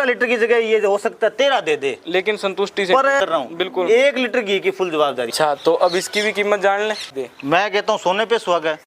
Litre की जगह ये हो सकता है 13 दे दे, लेकिन संतुष्टि से कर रहा हूँ। बिल्कुल 1 लीटर घी की फुल जवाबदारी। अच्छा, तो अब इसकी भी कीमत जान ले। मैं कहता हूँ सोने पे सुहागा है।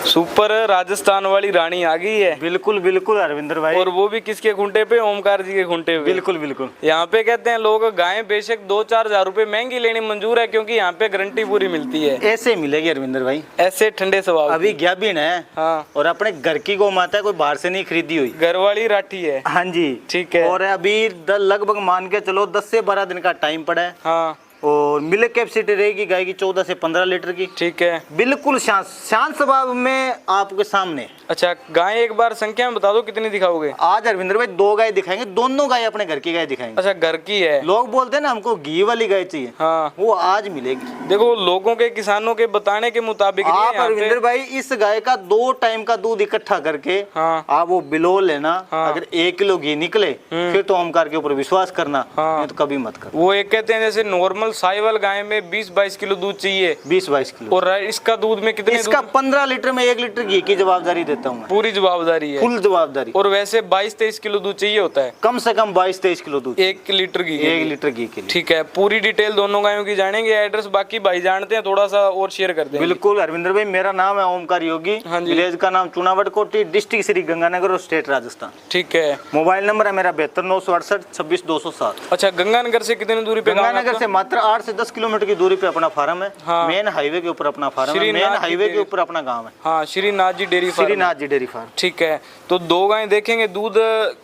सुपर राजस्थान वाली रानी आ गई है। बिल्कुल बिल्कुल अरविंदर भाई, और वो भी किसके खूंटे पे? ओमकार जी के खूंटे पे। बिल्कुल बिल्कुल। यहाँ पे कहते हैं लोग गायें बेशक 2-4 हजार रुपए महंगी लेनी मंजूर है, क्योंकि यहाँ पे गारंटी पूरी मिलती है। ऐसे मिलेगी अरविंदर भाई, ऐसे ठंडे स्वभाव। अभी ज्ञाबीन है। हाँ। और अपने घर की गौ माता है, कोई बाहर से नहीं खरीदी हुई, घर वाली राठी है। हाँ जी ठीक है। और अभी लगभग मान के चलो 10 से 12 दिन का टाइम पड़ा है। हाँ। और मिल्क कैपेसिटी रहेगी गाय की 14 से 15 लीटर की। ठीक है। बिल्कुल शांत स्वभाव में आपके सामने। अच्छा, गाय एक बार संख्या में बता दो कितनी दिखाओगे? आज अरविंदर भाई 2 गाय दिखाएंगे, दोनों गाय अपने घर की गाय दिखाएंगे। अच्छा, घर की है। लोग बोलते हैं ना हमको घी वाली गाय चाहिए, हाँ, वो आज मिलेगी। देखो लोगों के, किसानों के बताने के मुताबिक आप अरविंदर भाई इस गाय का 2 टाइम का दूध इकट्ठा करके हाँ, आप वो बिलो लेना। हाँ, अगर 1 किलो घी निकले फिर तो ओमकार के ऊपर विश्वास करना, हाँ, नहीं तो कभी मत कर। वो एक कहते हैं जैसे नॉर्मल साहिवाल गाय में 20-22 किलो दूध चाहिए, 20-22 किलो। और इसका दूध में कितने? इसका 15 लीटर में 1 लीटर घी की जवाबदारी देता हूँ, पूरी जवाबदारी है, फुल जवाबदारी। और वैसे 22-23 किलो दूध चाहिए होता है, कम से कम 22-23 किलो दूध 1 लीटर घी के 1 लिए। लीटर घी के लिए। ठीक है, पूरी डिटेल दोनों गायों की जानेंगे, एड्रेस बाकी भाई जानते हैं, थोड़ा सा और शेयर कर देंगे। बिल्कुल अरविंदर भाई, मेरा नाम है ओमकार योगी, हाँ जी। विलेज का नाम चुनावट कोटी, डिस्ट्रिक्ट श्री गंगानगर और स्टेट राजस्थान। ठीक है। मोबाइल नंबर है मेरा 72 968 26 207। अच्छा, गंगानगर से कितनी दूरी पे? गंगानगर से मात्र 8 से 10 किलोमीटर की दूरी पे अपना फार्म है। हाँ। मेन हाईवे के ऊपर अपना फार्म है, मेन हाईवे के ऊपर अपना गांव है। हाँ, Shrinath ji dairy farm. Shrinath ji dairy farm. ठीक है, तो 2 गायें देखेंगे दूध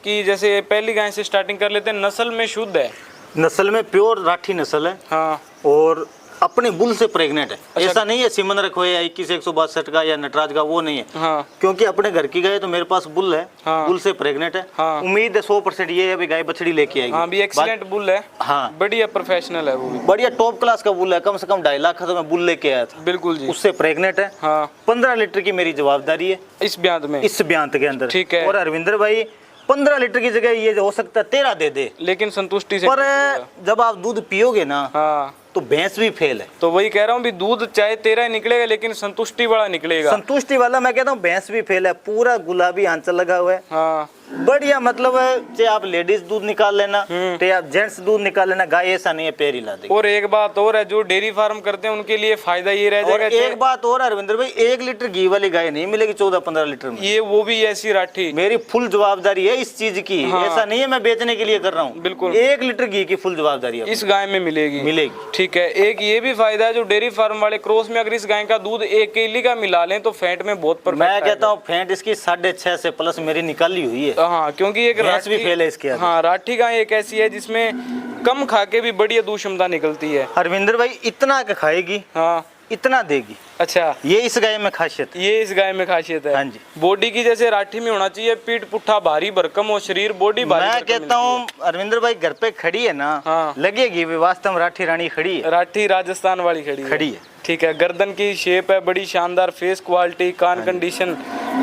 की। जैसे पहली गाय से स्टार्टिंग कर लेते हैं, नस्ल में शुद्ध है, नस्ल में प्योर राठी नस्ल है। हाँ, और अपने बुल से प्रेग्नेंट है। अच्छा। ऐसा नहीं है सिमन रखो या 21-162 का या नटराज का, वो नहीं है। हाँ, क्योंकि अपने घर की गाय तो मेरे पास बुल है। हाँ। बुल से प्रेग्नेंट है। हाँ। उम्मीद है 100% ये है अभी गाय बछड़ी लेके आएगी। हाँ, भी एक्सीलेंट बुल है। हाँ, बढ़िया प्रोफेशनल है वो भी। बढ़िया टॉप क्लास का बुल है, कम से कम 2.5 लाख का तो मैं बुल लेके आया था। बिल्कुल जी। उससे प्रेग्नेंट है। हाँ, 15 लीटर की मेरी जवाबदारी है इस ब्याज में, इस ब्यांत के अंदर। ठीक है। और अरविंदर भाई 15 लीटर की जगह ये हो सकता है 13 दे दे, लेकिन संतुष्टि से। पर जब आप दूध पियोगे ना हाँ, तो भैंस भी फेल है। तो वही कह रहा हूँ भी दूध चाहे 13 निकलेगा, लेकिन संतुष्टि वाला निकलेगा। संतुष्टि वाला मैं कहता हूँ, भैंस भी फेल है। पूरा गुलाबी आंचल लगा हुआ है। हाँ, बढ़िया, मतलब चाहे आप लेडीज दूध निकाल लेना, चाहे आप जेंट्स दूध निकाल लेना, गाय ऐसा नहीं है पैर हिला देगी। और एक बात और है, जो डेयरी फार्म करते हैं उनके लिए फायदा ये रह और जाएगा। एक बात और अरविंदर भाई, 1 लीटर घी वाली गाय नहीं मिलेगी 14-15 लीटर में। ये वो भी ऐसी राठी। मेरी फुल जवाबदारी है इस चीज की। हाँ। ऐसा नहीं है मैं बेचने के लिए कर रहा हूँ। बिल्कुल। 1 लीटर घी की फुल जवाबदारी है इस गाय में मिलेगी। ठीक है। एक ये भी फायदा है, जो डेयरी फार्म वाले क्रॉस में अगर इस गाय का दूध 1 केली का मिला लें तो फैट में बहुत परफेक्ट। मैं कहता हूँ फैट इसकी 6.5 से प्लस मेरी निकाली हुई है। हाँ, क्योंकि एक राठी भी फेल है इसके। हाँ, राठी गाय एक ऐसी है जिसमें कम खा के भी बढ़िया दूध क्षमता निकलती है। अरविंदर भाई इतना का खाएगी, हाँ, इतना देगी। अच्छा, ये इस गाय में खासियत है। ये इस गाय में खासियत है। हाँ जी। बॉडी की जैसे राठी में होना चाहिए, पीठ पुट्ठा भारी भरकम और शरीर बॉडी भारी। मैं कहता हूँ अरविंदर भाई घर पे खड़ी है ना, हाँ, लगेगी वास्तव में राठी रानी खड़ी है। राठी राजस्थान वाली खड़ी है। ठीक है, गर्दन की शेप है बड़ी शानदार, फेस क्वालिटी, कान कंडीशन,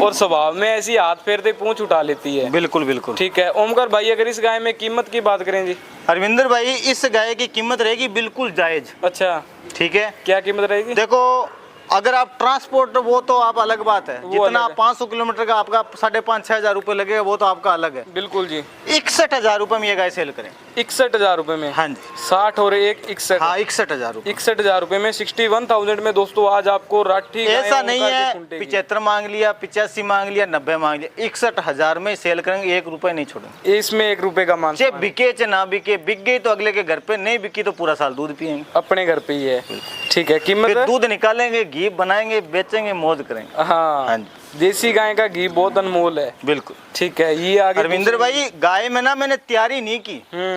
और स्वभाव में ऐसी हाथ फेरते पूंछ उठा लेती है। बिल्कुल बिल्कुल। ठीक है ओमकार भाई, अगर इस गाय में कीमत की बात करें जी? अरविंदर भाई इस गाय की कीमत रहेगी बिल्कुल जायज। अच्छा, ठीक है, क्या कीमत रहेगी? देखो अगर आप ट्रांसपोर्ट, वो तो आप अलग बात है, जितना आप 500 किलोमीटर का आपका 5,500-6 हजार रुपए लगेगा, वो तो आपका अलग है। बिल्कुल जी। 61,000 रुपए में ये गाय सेल करें। 61,000 रुपए में? हाँ जी। 60 और 1 61। हाँ, 61,000 रुपए। 61,000 रुपए में 61,000 में दोस्तों आज आपको राठी। ऐसा नहीं है 75 मांग लिया, 85 मांग लिया, 90 मांग लिया, 61,000 में सेल करेंगे, 1 रुपए नहीं छोड़ेंगे। इसमें 1 रुपए का मान, चाहे बिके चाहे ना बिके, बिक गई तो अगले के घर पे, नहीं बिकी तो पूरा साल दूध पियेंगे, अपने घर पे ही है। ठीक है, कीमत? दूध निकालेंगे, घी बनाएंगे, बेचेंगे, मौज करेंगे। हाँ, देसी गाय का घी बहुत अनमोल है। बिल्कुल। ठीक है, ये आगे अरविंदर भाई गाय में ना मैंने तैयारी नहीं की।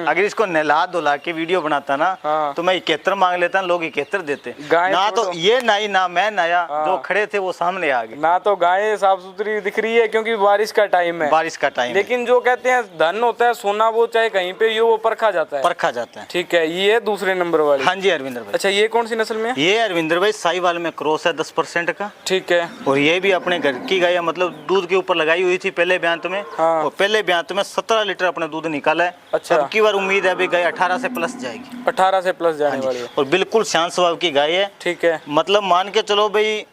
अगर इसको नहला धुला के वीडियो बनाता ना, हाँ, तो मैं 71 मांग लेता, लोग 71 देते ना। तो ये नाई ना मैं नया, हाँ, जो खड़े थे वो सामने आ गए ना। तो गाय साफ सुथरी दिख रही है क्योंकि बारिश का टाइम है। बारिश का टाइम, लेकिन जो कहते हैं धन होता है सोना, वो चाहे कहीं पे वो परखा जाता है। परखा जाता है। ठीक है, ये है दूसरे नंबर वाली। हाँ जी अरविंदर भाई। अच्छा, ये कौन सी नस्ल में? ये अरविंदर भाई साहिवाल में क्रॉस है 10% का। ठीक है, और ये भी अपने घर की गाय है, मतलब दूध के ऊपर लगाई हुई थी पहले ब्यांत में। हाँ। और पहले ब्यांत में 17 लीटर अपने दूध निकाला है। अच्छा। अब की बार उम्मीद है अभी गाय 18 से प्लस जाएगी। 18 से प्लस जाने वाली है। और बिल्कुल शांत स्वभाव की गाय है। ठीक है, मतलब मान के चलो भाई,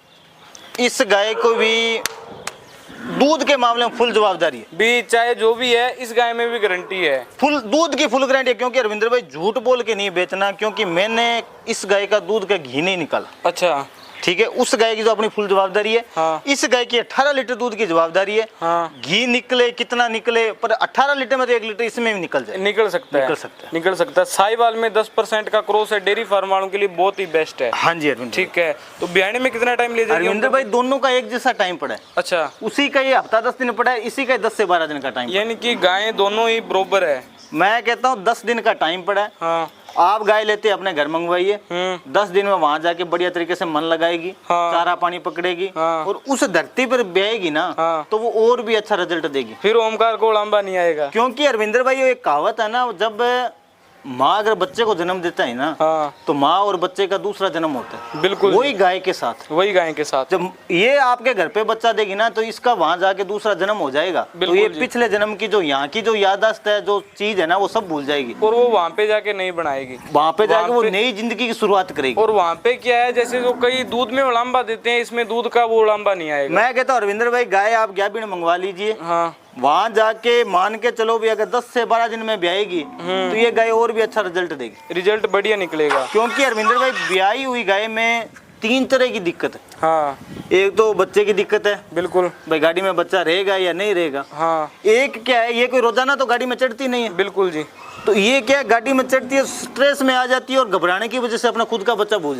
इस गाय को भी दूध के मामले में फुल जवाबदारी है। भी चाहे जो भी है, इस गाय में भी गारंटी है, फुल दूध की फुल गारंटी है। क्योंकि अरविंदर भाई झूठ बोल के नहीं बेचना, क्योंकि मैंने इस गाय का दूध का घी नहीं निकाला। अच्छा, ठीक है, उस गाय की जो अपनी फुल जवाबदारी है। हाँ। इस गाय की 18 लीटर दूध की जवाबदारी है। हाँ। घी निकले कितना निकले, पर 18 लीटर में तो 1 लीटर इसमें भी निकल जाए, निकल सकता है। साहिवाल में 10% का क्रॉस है, डेयरी फार्म वालों के लिए बहुत ही बेस्ट है। हाँ जी अरविंद, ठीक है। तो ब्याने में कितना टाइम ले जाएगी अरविंदर भाई? दोनों का एक जैसा टाइम पड़ा है। अच्छा, उसी का ये हफ्ता 10 दिन पड़ा है, इसी का 10 से 12 दिन का टाइम। यानी कि गायें दोनों ही बरोबर है। मैं कहता हूँ 10 दिन का टाइम पड़ा है। हाँ। आप गाय लेते अपने घर मंगवाइए, 10 दिन में वहां जाके बढ़िया तरीके से मन लगाएगी। हाँ। चारा पानी पकड़ेगी। हाँ। और उस धरती पर ब्याएगी ना। हाँ। तो वो और भी अच्छा रिजल्ट देगी। फिर ओमकार को उलांबा नहीं आएगा। क्योंकि अरविंदर भाई ये एक कहावत है ना, जब माँ अगर बच्चे को जन्म देता है ना, हाँ। तो माँ और बच्चे का दूसरा जन्म होता है। बिल्कुल, वही गाय के साथ, वही गाय के साथ। जब ये आपके घर पे बच्चा देगी ना, तो इसका वहां जाके दूसरा जन्म हो जाएगा। तो ये पिछले जन्म की जो यहाँ की जो याददाश्त है, जो चीज है ना, वो सब भूल जाएगी। और वो वहाँ पे जाके नहीं बनाएगी, वहाँ पे जाके वो नई जिंदगी की शुरुआत करेगी। और वहाँ पे क्या है, जैसे जो कई दूध में उलांबा देते हैं, इसमें दूध का वो उलांबा नहीं आएगा। मैं कहता हूँ अरविंदर भाई, गाय आप गाभिन मंगवा लीजिए। हाँ। वहां जाके मान के चलो भी, अगर 10 से 12 दिन में ब्याएगी तो ये गाय और भी अच्छा रिजल्ट देगी। रिजल्ट बढ़िया निकलेगा। क्योंकि अरविंदर भाई, ब्याई हुई गाय में 3 तरह की दिक्कत है। हाँ। एक तो बच्चे की दिक्कत है, बिल्कुल भाई गाड़ी में बच्चा रहेगा या नहीं रहेगा। हाँ। एक क्या है, ये कोई रोजाना तो गाड़ी में चढ़ती नहीं है। बिल्कुल जी। तो ये क्या है, गाड़ी में चढ़ती है, स्ट्रेस में आ जाती है और घबराने की वजह से अपना खुद का बच्चा भूल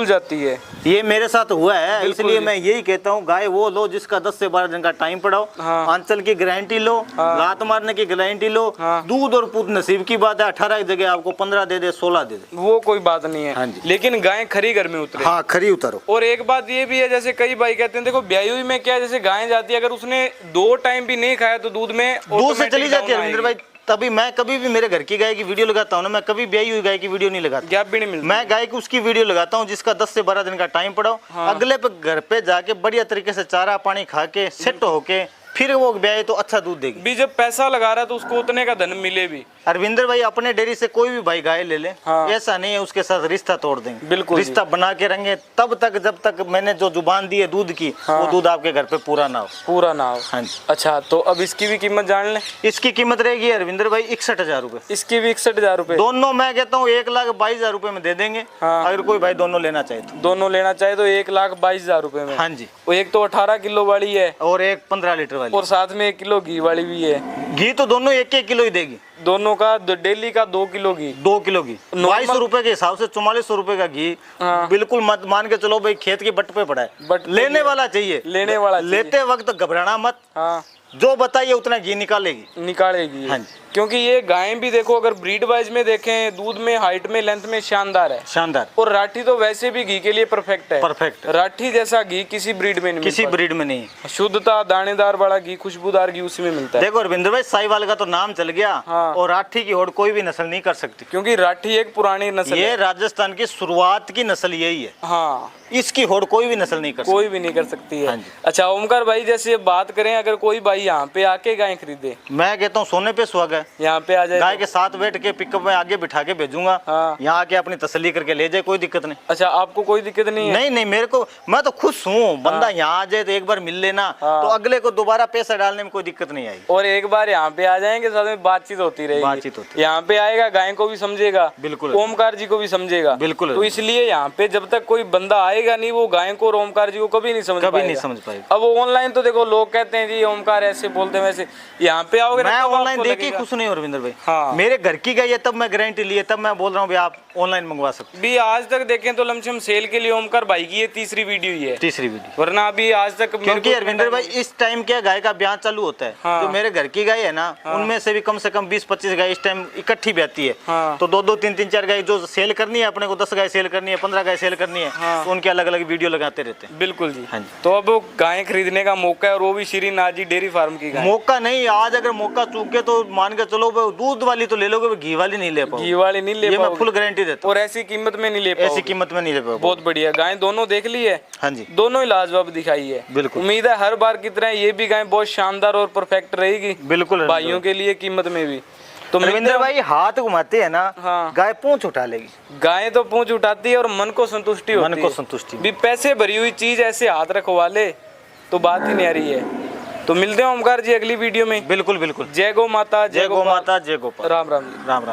जाती है। ये मेरे साथ हुआ है, इसलिए मैं यही कहता हूँ, गाय वो लो जिसका 10 से 12 दिन का टाइम पड़ाओ। हाँ। आंचल की गारंटी लो। हाँ। लात मारने की गारंटी लो। हाँ। दूध और पूत नसीब की बात है, 18 की जगह आपको 15 दे दे, 16 दे दे, वो कोई बात नहीं है। हाँ जी। लेकिन गाय खरी घर में उतरे। हाँ, खरी उतारो। और एक बात ये भी है, जैसे कई भाई कहते हैं, देखो ब्याई हुई में क्या है, जैसे गाय जाती है, अगर उसने 2 टाइम भी नहीं खाया तो दूध में दूध से चली जाती है रविंद्र भाई। तभी मैं कभी भी मेरे घर की गाय की वीडियो लगाता हूँ ना, मैं कभी ब्याई हुई गाय की वीडियो नहीं लगाता। गैप भी नहीं मिलता। मैं गाय की उसकी वीडियो लगाता हूँ जिसका 10 से 12 दिन का टाइम पड़ा हो। हाँ। अगले पे घर पे जाके बढ़िया तरीके से चारा पानी खा के सेट होके फिर वो ब्याए तो अच्छा दूध देगी। भी जब पैसा लगा रहा है तो उसको उतने का धन मिले भी। अरविंदर भाई, अपने डेयरी से कोई भी भाई गाय ले ले। हाँ। ऐसा नहीं है उसके साथ रिश्ता तोड़ देंगे। बिल्कुल रिश्ता बना के रहेंगे तब तक, जब तक मैंने जो जुबान दी है दूध की। हाँ। वो दूध आपके घर पे पूरा ना हो। पूरा ना हो। हाँ जी। अच्छा, तो अब इसकी भी कीमत जान लें। इसकी कीमत रहेगी अरविंदर भाई 61,000 रुपए। इसकी भी 61,000 रुपए। दोनों मैं कहता हूँ 1,22,000 रुपए में दे देंगे। हाँ। अगर कोई भाई दोनों लेना चाहे तो। दोनों लेना चाहे तो 1,22,000 रुपए में। हाँ जी। वो एक तो 18 किलो वाली है और एक 15 लीटर वाली, और साथ में 1 किलो घी वाली भी है। घी तो दोनों 1-1 किलो ही देगी। दोनों का डेली का 2 किलो घी। 2 किलो घी 2200 रुपए के हिसाब से 4400 रुपए का घी। हाँ। बिल्कुल मत मान के चलो भाई, खेत के बट पे पड़ा है। बट लेने वाला चाहिए, लेने वाला चाहिए। लेते वक्त घबराना मत। हाँ। जो बताइए उतना घी निकालेगी। हाँ जी। क्योंकि ये गायें भी देखो, अगर ब्रीड वाइज में देखें, दूध में, हाइट में, लेंथ में शानदार है। शानदार। और राठी तो वैसे भी घी के लिए परफेक्ट है। परफेक्ट। राठी जैसा घी किसी ब्रीड में नहीं, किसी ब्रीड में नहीं। शुद्धता, दानेदार वाला घी, खुशबूदार घी उसी में मिलता है। देखो रविंद्र भाई, साहिवाल का तो नाम चल गया। हाँ। और राठी की होड़ कोई भी नस्ल नहीं कर सकती, क्योंकि राठी एक पुरानी नस्ल ये है। राजस्थान की शुरुआत की नस्ल यही है। हाँ। इसकी होड़ कोई भी नस्ल नहीं कर सकती। कोई भी नहीं कर सकती है। हाँ जी। अच्छा ओमकार भाई, जैसे बात करें, अगर कोई भाई यहाँ पे आके गाय खरीदे, मैं कहता हूँ सोने पे सुहागा है। यहाँ पे आ जाए, गाय के साथ बैठ के पिकअप में आगे बिठा के भेजूंगा। हाँ। यहाँ आके अपनी तसल्ली करके ले जाए, कोई दिक्कत नहीं। अच्छा, आपको कोई दिक्कत नहीं है? नहीं नहीं, मेरे को, मैं तो खुश हूँ। बंदा यहाँ आ जाए तो एक बार मिल लेना। हाँ। तो अगले को दोबारा पैसा डालने में कोई दिक्कत नहीं आएगी। और एक बार यहाँ पे आ जाएंगे, साथ में बातचीत होती रहेगी। बातचीत होती, यहाँ पे आएगा, गाय को भी समझेगा, बिल्कुल, ओमकार जी को भी समझेगा। बिल्कुल। तो इसलिए यहाँ पे जब तक कोई बंदा आएगा नहीं, वो गाय को और ओमकार जी को कभी नहीं समझ पाएगा। अब ऑनलाइन तो देखो, लोग कहते हैं जी ओमकार ऐसे बोलते हैं, वैसे यहाँ पे आओगे। मैं ऑनलाइन देख के खुश नहीं हूँ रविंद्र भाई। हाँ। मेरे घर की गाय है, तब मैं गारंटी लिए, तब मैं बोल रहा हूँ भी आप ऑनलाइन मंगवा सकते भी। आज तक देखें तो लमसम सेल के लिए ओमकार भाई की ये तीसरी वीडियो ही है। तीसरी वीडियो। वरना अभी आज तक, क्योंकि अरविंदर भाई इस टाइम क्या गाय का ब्याह चालू होता है। हाँ। जो मेरे घर की गाय है ना, उनमें से भी कम से कम 20-25 गाय इस टाइम इकट्ठी ब्याती है। हाँ। तो 2-2, 3-3, 4 गाय जो सेल करनी है अपने को, 10 गाय सेल करनी है, 15 गाय सेल करनी है। हाँ। तो उनके अलग अलग वीडियो लगाते रहते हैं। बिल्कुल जी। हाँ जी। तो अब गाय खरीदने का मौका है, और वो भी श्री नाजी डेयरी फार्म की गाय। मौका नहीं, आज अगर मौका चूक गए तो मान के चलो दूध वाली तो ले लोगे, घी वाली नहीं ले पाओगे। घी वाली नहीं ले ये मैं पाओगे। फुल गारंटी देता हूं। और ऐसी कीमत में नहीं ले पाओगे। ऐसी कीमत में नहीं ले पाओगे। बहुत बढ़िया गाय दोनों देख ली है। हाँ जी। दोनों ही लाजवाब दिखाई है। बिल्कुल। उम्मीद है हर बार की तरह ये भी गाय बहुत शानदार और परफेक्ट रहेगी। बिल्कुल। भाइयों के लिए कीमत में भी। तो रविंद्र भाई, हाथ घुमाते हैं ना, हाँ। गाय पूंछ उठा लेगी। गाय तो पूंछ उठाती है और मन को संतुष्टि होती है। मन को संतुष्टि। भी पैसे भरी हुई चीज ऐसे हाथ रखवा ले तो बात ही नहीं आ रही है। तो मिलते हैं ओमकार जी अगली वीडियो में। बिल्कुल बिल्कुल। जय गौ माता, जय गौ माता, जय गोपाल। राम राम जी। राम राम।